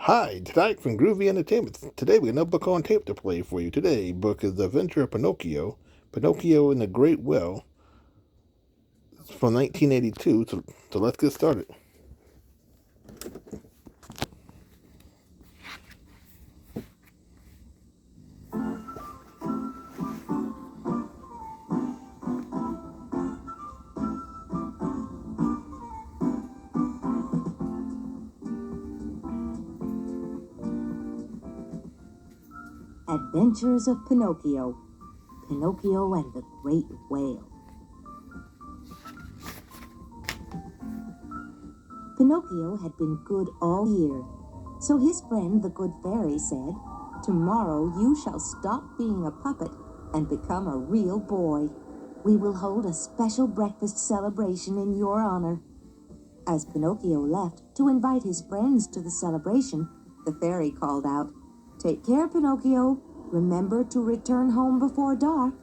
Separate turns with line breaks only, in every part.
Hi, tonight from Groovy Entertainment. Today we have another book on tape to play for you. Today book is The Adventure of Pinocchio, Pinocchio and the Great Well. It's from 1982, so let's get started.
Adventures of Pinocchio, Pinocchio and the Great Whale. Pinocchio had been good all year, so his friend the good fairy said, "Tomorrow you shall stop being a puppet and become a real boy. We will hold a special breakfast celebration in your honor." As Pinocchio left to invite his friends to the celebration, the fairy called out, "Take care, Pinocchio. Remember to return home before dark."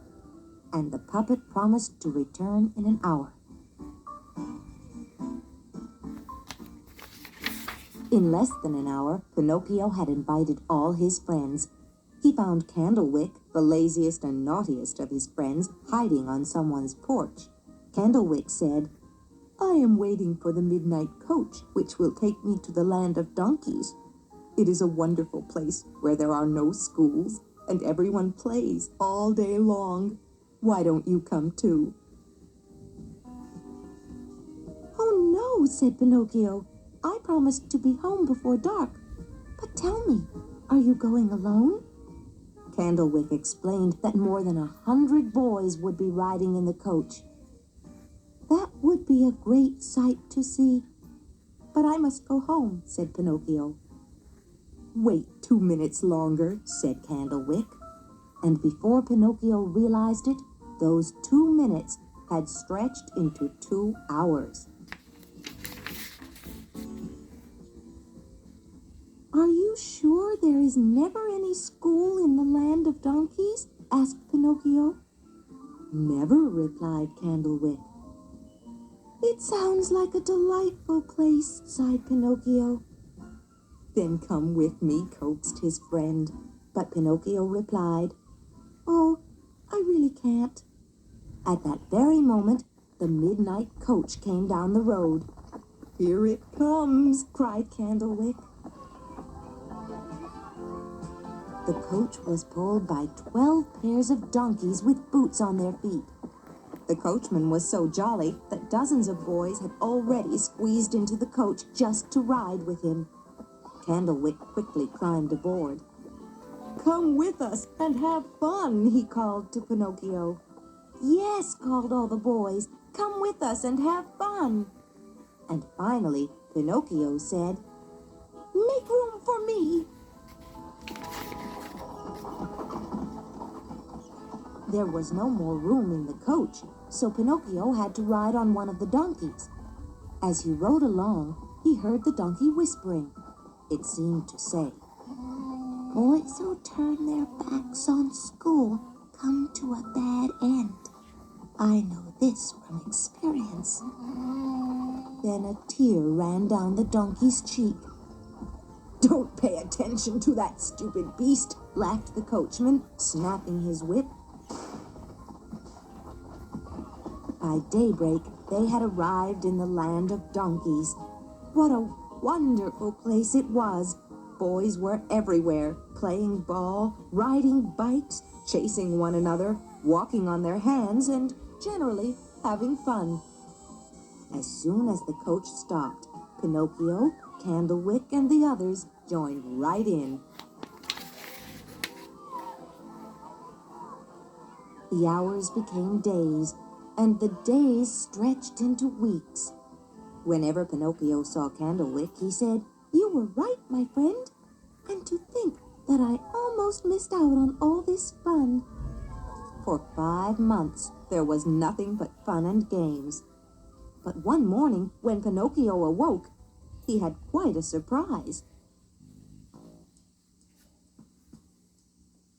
And the puppet promised to return in an hour. In less than an hour, Pinocchio had invited all his friends. He found Candlewick, the laziest and naughtiest of his friends, hiding on someone's porch. Candlewick said, "I am waiting for the midnight coach, which will take me to the land of donkeys. It is a wonderful place where there are no schools, and everyone plays all day long. Why don't you come too?" "Oh no," said Pinocchio. "I promised to be home before dark. But tell me, are you going alone?" Candlewick explained that more than 100 boys would be riding in the coach. "That would be a great sight to see. But I must go home," said Pinocchio. "Wait 2 minutes longer," said Candlewick. And before Pinocchio realized it, those 2 minutes had stretched into 2 hours. "Are you sure there is never any school in the land of donkeys?" asked Pinocchio. "Never," replied Candlewick. "It sounds like a delightful place," sighed Pinocchio. "Then come with me," coaxed his friend. But Pinocchio replied, "Oh, I really can't." At that very moment, the midnight coach came down the road. "Here it comes," cried Candlewick. The coach was pulled by 12 pairs of donkeys with boots on their feet. The coachman was so jolly that dozens of boys had already squeezed into the coach just to ride with him. Candlewick quickly climbed aboard. "Come with us and have fun," he called to Pinocchio. "Yes," called all the boys, "come with us and have fun." And finally, Pinocchio said, "Make room for me." There was no more room in the coach, so Pinocchio had to ride on one of the donkeys. As he rode along, he heard the donkey whispering. It seemed to say, "Boys who turn their backs on school come to a bad end. I know this from experience." Then a tear ran down the donkey's cheek. "Don't pay attention to that stupid beast," laughed the coachman, snapping his whip. By daybreak, they had arrived in the land of donkeys. What a wonderful place it was! Boys were everywhere, playing ball, riding bikes, chasing one another, walking on their hands, and generally having fun. As soon as the coach stopped, Pinocchio, Candlewick, and the others joined right in. The hours became days, and the days stretched into weeks. Whenever Pinocchio saw Candlewick, he said, "You were right, my friend. And to think that I almost missed out on all this fun." For 5 months, there was nothing but fun and games. But one morning, when Pinocchio awoke, he had quite a surprise.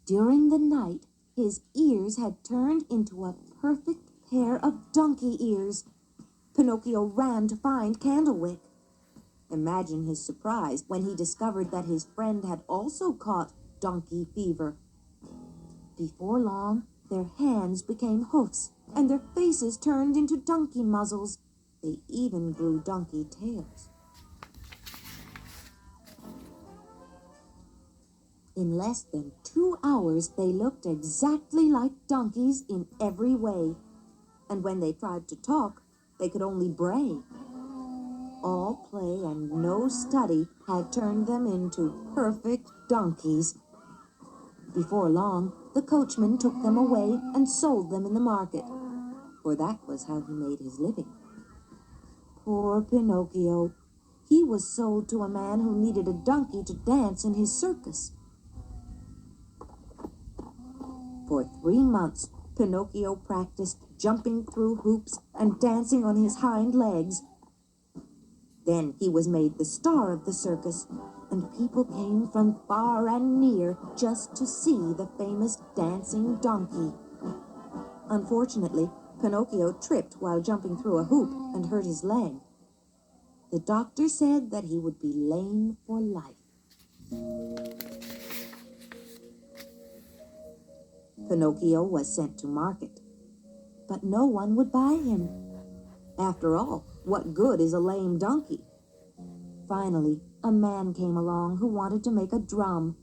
During the night, his ears had turned into a perfect pair of donkey ears. Pinocchio ran to find Candlewick. Imagine his surprise when he discovered that his friend had also caught donkey fever. Before long, their hands became hoofs, and their faces turned into donkey muzzles. They even grew donkey tails. In less than 2 hours, they looked exactly like donkeys in every way. And when they tried to talk, they could only bray. All play and no study had turned them into perfect donkeys. Before long, the coachman took them away and sold them in the market, for that was how he made his living. Poor Pinocchio. He was sold to a man who needed a donkey to dance in his circus. For 3 months, Pinocchio practiced jumping through hoops and dancing on his hind legs. Then he was made the star of the circus, and people came from far and near just to see the famous dancing donkey. Unfortunately, Pinocchio tripped while jumping through a hoop and hurt his leg. The doctor said that he would be lame for life. Pinocchio was sent to market, but no one would buy him. After all, what good is a lame donkey? Finally, a man came along who wanted to make a drum.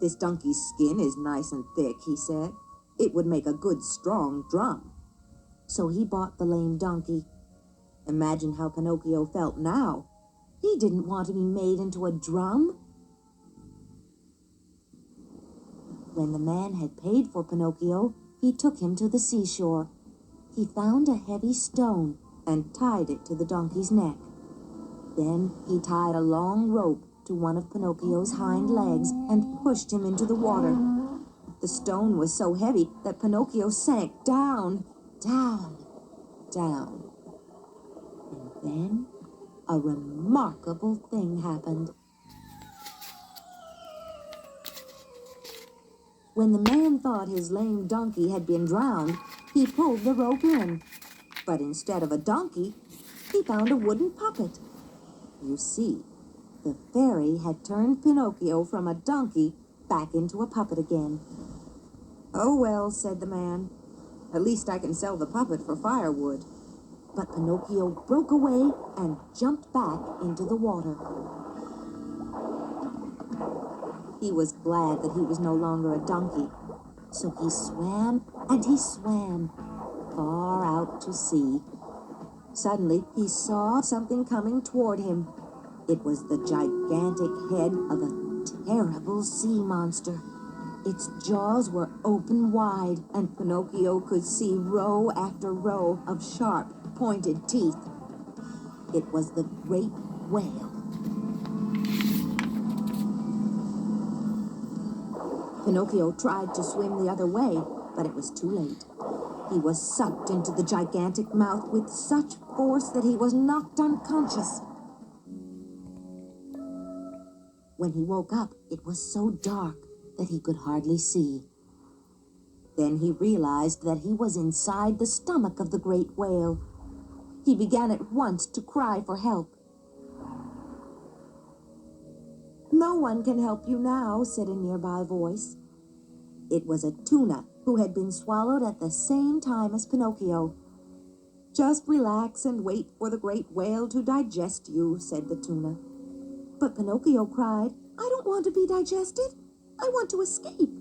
"This donkey's skin is nice and thick," he said. "It would make a good, strong drum." So he bought the lame donkey. Imagine how Pinocchio felt now. He didn't want to be made into a drum. When the man had paid for Pinocchio, he took him to the seashore. He found a heavy stone and tied it to the donkey's neck. Then he tied a long rope to one of Pinocchio's hind legs and pushed him into the water. The stone was so heavy that Pinocchio sank down, down, down. And then a remarkable thing happened. When the man thought his lame donkey had been drowned, he pulled the rope in. But instead of a donkey, he found a wooden puppet. You see, the fairy had turned Pinocchio from a donkey back into a puppet again. "Oh, well," said the man, "at least I can sell the puppet for firewood." But Pinocchio broke away and jumped back into the water. He was glad that he was no longer a donkey, so he swam and he swam far out to sea. Suddenly, he saw something coming toward him. It was the gigantic head of a terrible sea monster. Its jaws were open wide, and Pinocchio could see row after row of sharp, pointed teeth. It was the great whale. Pinocchio tried to swim the other way, but it was too late. He was sucked into the gigantic mouth with such force that he was knocked unconscious. When he woke up, it was so dark that he could hardly see. Then he realized that he was inside the stomach of the great whale. He began at once to cry for help. "No one can help you now," said a nearby voice. It was a tuna who had been swallowed at the same time as Pinocchio. "Just relax and wait for the great whale to digest you," said the tuna. But Pinocchio cried, "I don't want to be digested. I want to escape."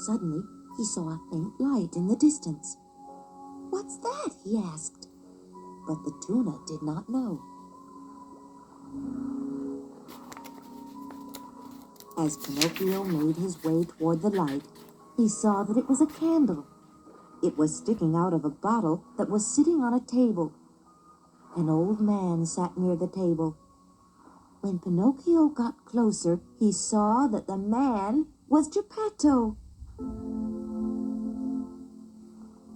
Suddenly, he saw a faint light in the distance. "What's that?" he asked. But the tuna did not know. As Pinocchio made his way toward the light, he saw that it was a candle. It was sticking out of a bottle that was sitting on a table. An old man sat near the table. When Pinocchio got closer, he saw that the man was Geppetto.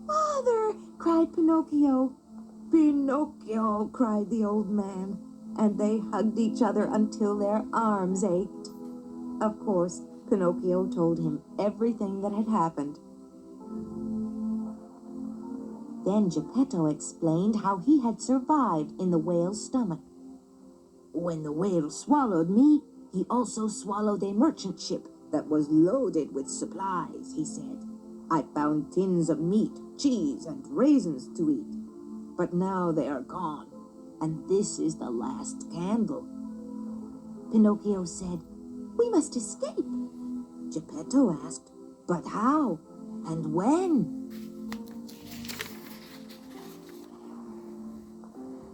"Father!" cried Pinocchio. "Pinocchio!" cried the old man, and they hugged each other until their arms ached. Of course, Pinocchio told him everything that had happened. Then Geppetto explained how he had survived in the whale's stomach. When the whale swallowed me, he also swallowed a merchant ship that was loaded with supplies, he said. I found tins of meat, cheese, and raisins to eat. But now they are gone, and this is the last candle. Pinocchio said, "We must escape." Geppetto asked, "But how? And when?"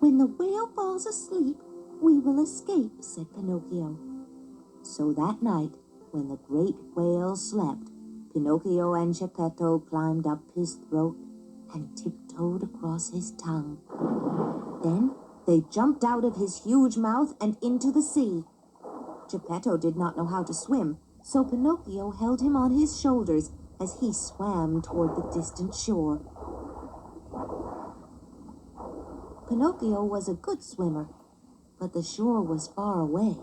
"When the whale falls asleep, we will escape," said Pinocchio. So that night, when the great whale slept, Pinocchio and Geppetto climbed up his throat and tiptoed across his tongue. Then they jumped out of his huge mouth and into the sea. Geppetto did not know how to swim, so Pinocchio held him on his shoulders as he swam toward the distant shore. Pinocchio was a good swimmer, but the shore was far away.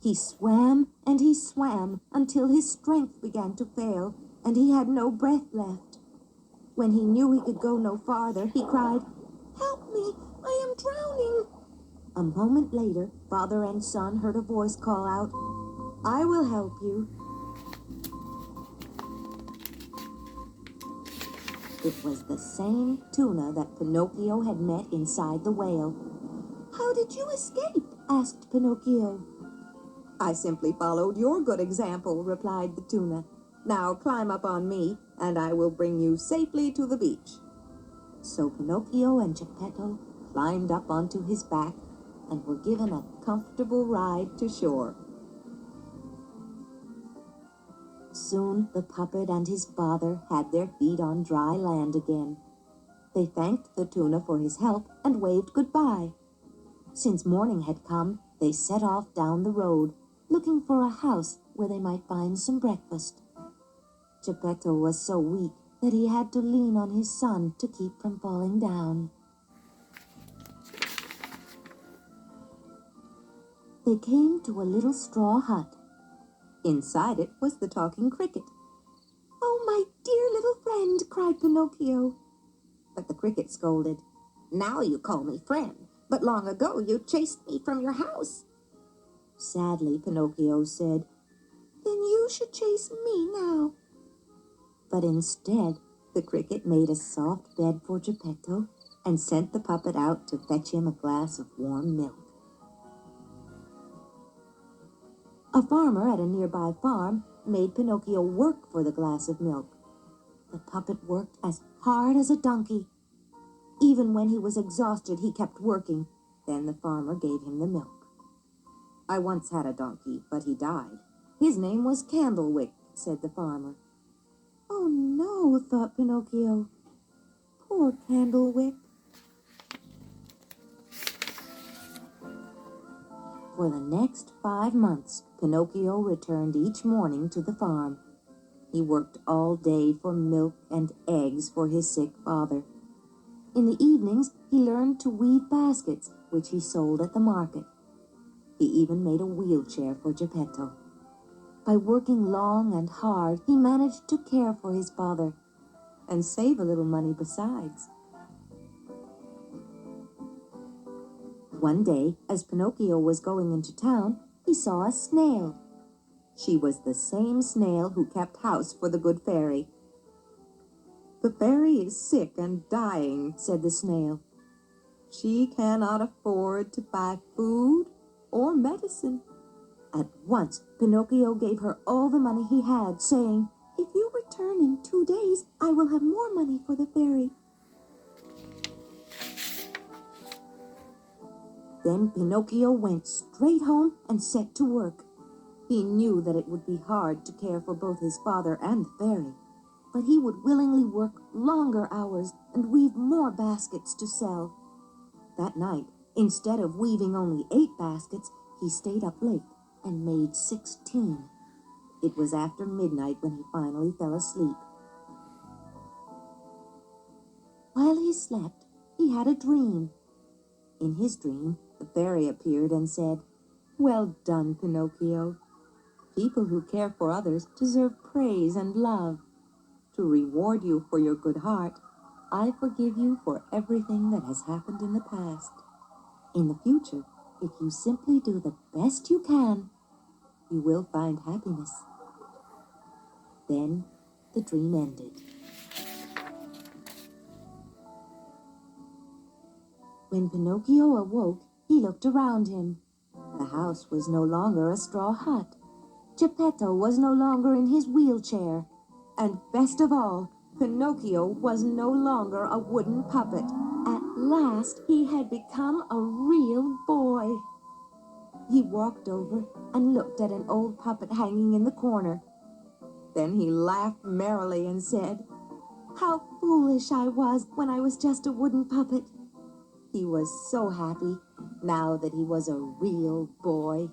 He swam and he swam until his strength began to fail and he had no breath left. When he knew he could go no farther, he cried, "Help me! I am drowning!" A moment later, father and son heard a voice call out, "I will help you." It was the same tuna that Pinocchio had met inside the whale. "How did you escape?" asked Pinocchio. "I simply followed your good example," replied the tuna. "Now climb up on me, and I will bring you safely to the beach." So Pinocchio and Geppetto climbed up onto his back and were given a comfortable ride to shore. Soon the puppet and his father had their feet on dry land again. They thanked the tuna for his help and waved goodbye. Since morning had come, they set off down the road, looking for a house where they might find some breakfast. Geppetto was so weak that he had to lean on his son to keep from falling down. They came to a little straw hut. Inside it was the talking cricket. "Oh, my dear little friend," cried Pinocchio. But the cricket scolded, "Now you call me friend, but long ago you chased me from your house." Sadly, Pinocchio said, "Then you should chase me now." But instead, the cricket made a soft bed for Geppetto and sent the puppet out to fetch him a glass of warm milk. A farmer at a nearby farm made Pinocchio work for the glass of milk. The puppet worked as hard as a donkey. Even when he was exhausted, he kept working. Then the farmer gave him the milk. "I once had a donkey, but he died. His name was Candlewick," said the farmer. "Oh no," thought Pinocchio. "Poor Candlewick." For the next 5 months, Pinocchio returned each morning to the farm. He worked all day for milk and eggs for his sick father. In the evenings, he learned to weave baskets, which he sold at the market. He even made a wheelchair for Geppetto. By working long and hard, he managed to care for his father and save a little money besides. One day, as Pinocchio was going into town, he saw a snail. She was the same snail who kept house for the good fairy. "The fairy is sick and dying," said the snail. "She cannot afford to buy food or medicine." At once, Pinocchio gave her all the money he had, saying, "If you return in 2 days, I will have more money for the fairy." Then Pinocchio went straight home and set to work. He knew that it would be hard to care for both his father and the fairy, but he would willingly work longer hours and weave more baskets to sell. That night, instead of weaving only 8 baskets, he stayed up late and made 16. It was after midnight when he finally fell asleep. While he slept, he had a dream. In his dream, the fairy appeared and said, "Well done, Pinocchio. People who care for others deserve praise and love. To reward you for your good heart, I forgive you for everything that has happened in the past. In the future, If you simply do the best you can, you will find happiness. Then the dream ended. When Pinocchio awoke, he looked around him. The house was no longer a straw hut. Geppetto was no longer in his wheelchair. And best of all, Pinocchio was no longer a wooden puppet. At last, he had become a real boy. He walked over and looked at an old puppet hanging in the corner. Then he laughed merrily and said, "How foolish I was when I was just a wooden puppet." He was so happy now that he was a real boy.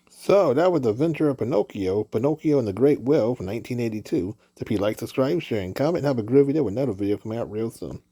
So that was The Adventure of Pinocchio, Pinocchio and the Great Well from 1982. So if you like, subscribe, share, and comment, and have a great video with another video coming out real soon.